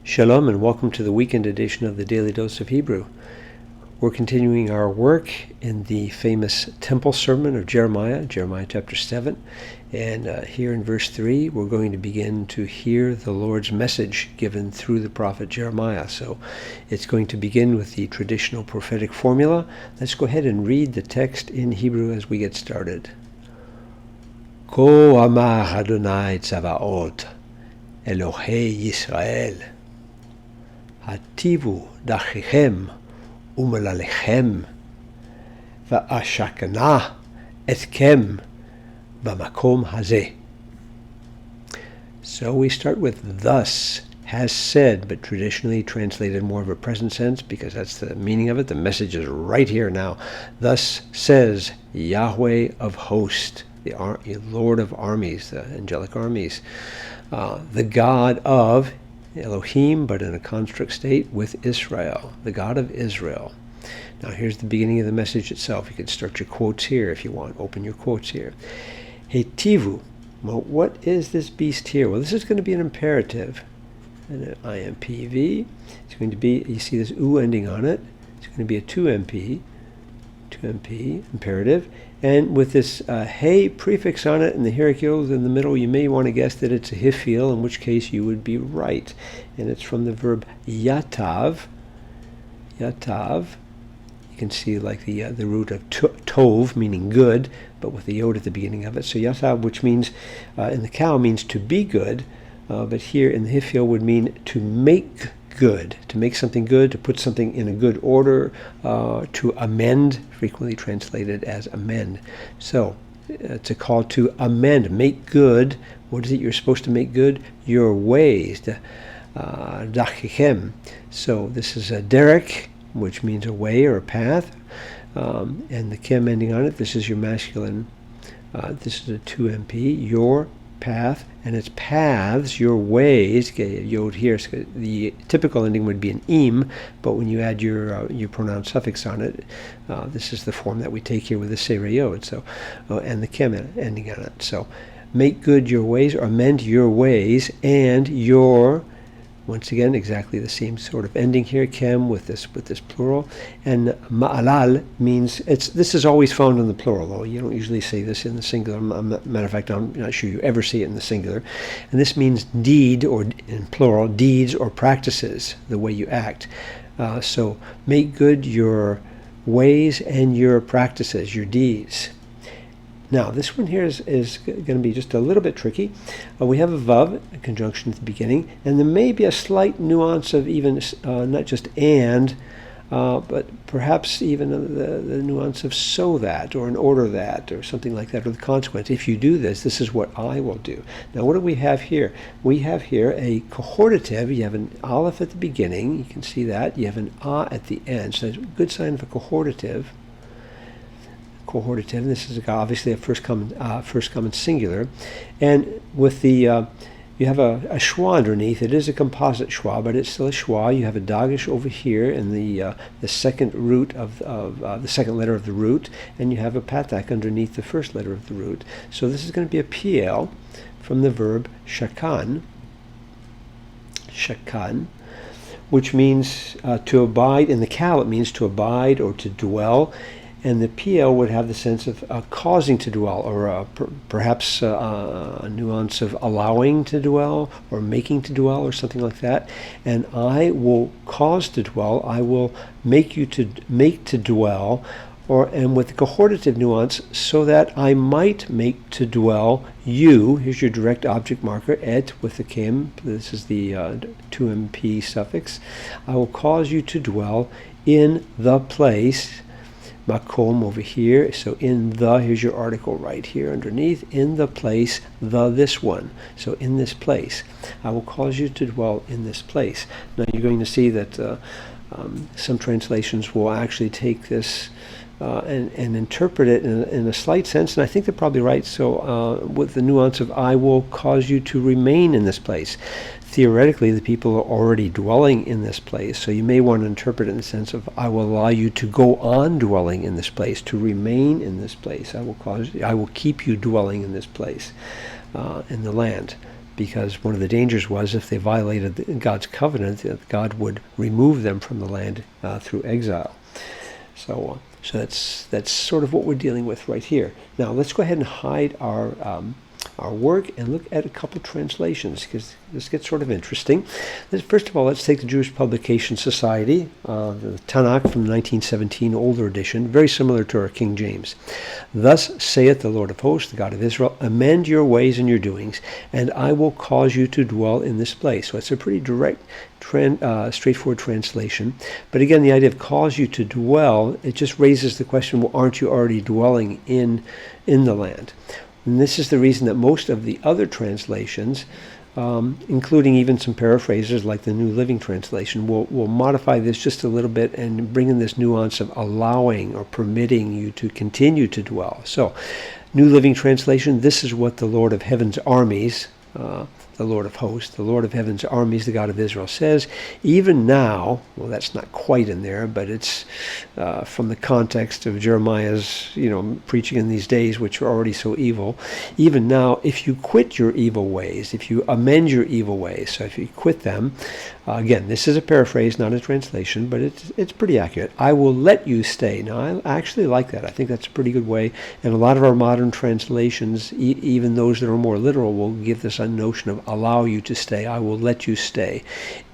Shalom and welcome to the weekend edition of the Daily Dose of Hebrew. We're continuing our work in the famous temple sermon of Jeremiah chapter 7. And here in verse 3, we're going to begin to hear the Lord's message given through the prophet Jeremiah. So it's going to begin with the traditional prophetic formula. Let's go ahead and read the text in Hebrew as we get started. Ko amar Adonai Tzavaot, Elohei Yisrael. Hativu dachichem umalalchem va'ashakana etkem b'makom hazeh. So we start with thus has said, but traditionally translated more of a present sense because that's the meaning of it. The message is right here now. Thus says Yahweh of hosts, the Lord of armies, the angelic armies, the God of Elohim, but in a construct state with Israel, the God of Israel. Now here's the beginning of the message itself. You can start your quotes here if you want. Open your quotes here. Hetivu. Well, what is this beast here? Well, this is going to be an imperative. And an IMPV. It's going to be, you see this U ending on it. It's going to be a 2MP imperative. And with this hey prefix on it and the hierarchical in the middle, you may want to guess that it's a hifil, in which case you would be right. And it's from the verb yatav. Yatav. You can see like the root of tov, meaning good, but with the yod at the beginning of it. So yatav, which means, in the cow, means to be good, but here in the hifil would mean to make good, to make something good, to put something in a good order, to amend, frequently translated as amend. So it's a call to amend, make good. What is it you're supposed to make good? Your ways. Dachichem. So this is a derek, which means a way or a path, and the chem ending on it. This is your masculine. This is a 2MP, your path, and it's paths, your ways. Yod here, so the typical ending would be an im, but when you add your pronoun suffix on it, this is the form that we take here with the sefer yod. So, and the kem ending on it. So, make good your ways, or amend your ways, and your. Once again, exactly the same sort of ending here, kem with this plural, and ma'alal means this is always found in the plural, though you don't usually say this in the singular. Matter of fact, I'm not sure you ever see it in the singular, and this means deed, or in plural, deeds or practices, the way you act. So make good your ways and your practices, your deeds. Now, this one here is going to be just a little bit tricky. We have a vav, a conjunction at the beginning, and there may be a slight nuance of even not just and, but perhaps even the nuance of so that, or in order that, or something like that, or the consequence. If you do this, this is what I will do. Now, what do we have here? We have here a cohortative. You have an aleph at the beginning. You can see that. You have an a at the end. So that's a good sign of a cohortative. Cohortative. This is obviously a first common singular, and with the you have a schwa underneath. It is a composite schwa, but it's still a schwa. You have a dagesh over here in the second root of the second letter of the root, and you have a patak underneath the first letter of the root. So this is going to be a PL from the verb shakan, which means to abide. In the cow, it means to abide or to dwell. And the PL would have the sense of causing to dwell, or perhaps a nuance of allowing to dwell, or making to dwell, or something like that. And I will cause to dwell. I will make you to make to dwell, and with the cohortative nuance, so that I might make to dwell you. Here's your direct object marker, et with the kim. This is the 2MP suffix. I will cause you to dwell in the place. Makom over here, so in the, here's your article right here underneath, in the place, this one. So in this place, I will cause you to dwell in this place. Now you're going to see that some translations will actually take this and interpret it in a slight sense, and I think they're probably right. So with the nuance of I will cause you to remain in this place. Theoretically, the people are already dwelling in this place, so you may want to interpret it in the sense of I will allow you to go on dwelling in this place, to remain in this place. I will keep you dwelling in this place, in the land. because one of the dangers was if they violated God's covenant, that God would remove them from the land through exile. So that's sort of what we're dealing with right here. Now let's go ahead and hide our work and look at a couple translations, because this gets sort of interesting. First of all, let's take the Jewish Publication Society, the Tanakh from 1917, older edition, very similar to our King James. Thus saith the Lord of hosts, the God of Israel, amend your ways and your doings, and I will cause you to dwell in this place. So it's a pretty direct, straightforward translation. But again, the idea of cause you to dwell, it just raises the question, well, aren't you already dwelling in the land? And this is the reason that most of the other translations, including even some paraphrases like the New Living Translation, will modify this just a little bit and bring in this nuance of allowing or permitting you to continue to dwell. So, New Living Translation, this is what the Lord of Heaven's armies, the Lord of hosts, the Lord of Heaven's armies, the God of Israel says, even now, well, that's not quite in there, but it's from the context of Jeremiah's, preaching in these days, which are already so evil. Even now, if you quit your evil ways, if you amend your evil ways, so if you quit them, again, this is a paraphrase, not a translation, but it's pretty accurate. I will let you stay. Now, I actually like that. I think that's a pretty good way, and a lot of our modern translations, even those that are more literal, will give this a notion of allow you to stay. I will let you stay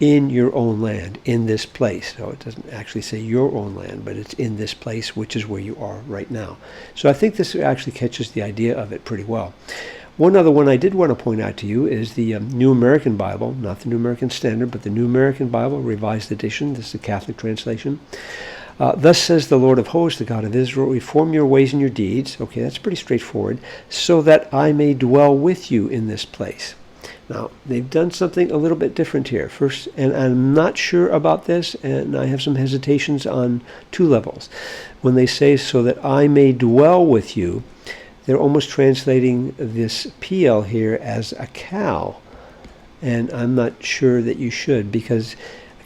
in your own land, in this place. So it doesn't actually say your own land, but it's in this place, which is where you are right now. So I think this actually catches the idea of it pretty well. One other one I did want to point out to you is the New American Bible, not the New American Standard, but the New American Bible, Revised Edition. This is the Catholic translation. Thus says the Lord of hosts, the God of Israel, reform your ways and your deeds. Okay, that's pretty straightforward. So that I may dwell with you in this place. Now, they've done something a little bit different here. First, and I'm not sure about this, and I have some hesitations on two levels. When they say, so that I may dwell with you, they're almost translating this PL here as a cow. And I'm not sure that you should, because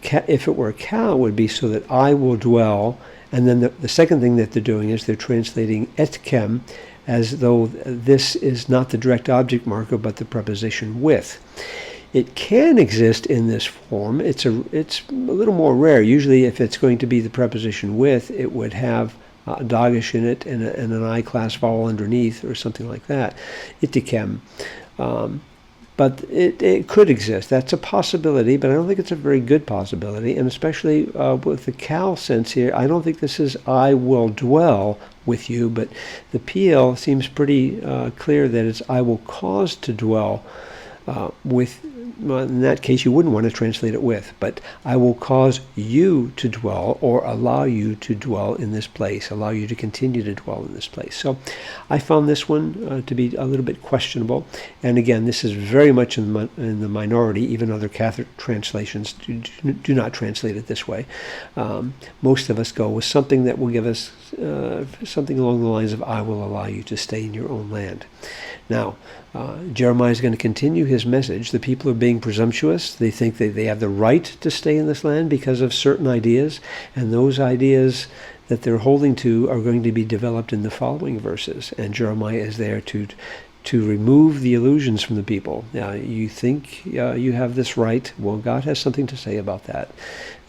if it were a cow, it would be so that I will dwell. And then the second thing that they're doing is they're translating etkem, as though this is not the direct object marker, but the preposition with. It can exist in this form. It's a little more rare. Usually, if it's going to be the preposition with, it would have a dagesh in it and an I-class vowel underneath, or something like that. Itikem. But it could exist. That's a possibility, but I don't think it's a very good possibility. And especially with the cow sense here, I don't think this is I will dwell with you, but the PL seems pretty clear that it's I will cause to dwell with. Well, in that case, you wouldn't want to translate it with, but I will cause you to dwell, or allow you to dwell in this place, allow you to continue to dwell in this place. So I found this one to be a little bit questionable. And again, this is very much in the minority. Even other Catholic translations do not translate it this way. Most of us go with something that will give us something along the lines of, I will allow you to stay in your own land. Now, Jeremiah is going to continue his message. The people are being presumptuous. They think that they have the right to stay in this land because of certain ideas, and those ideas that they're holding to are going to be developed in the following verses. And Jeremiah is there to remove the illusions from the people. Now, you think you have this right. Well, God has something to say about that.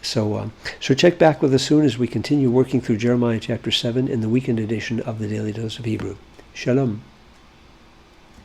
So check back with us soon as we continue working through Jeremiah chapter 7 in the weekend edition of the Daily Dose of Hebrew. Shalom.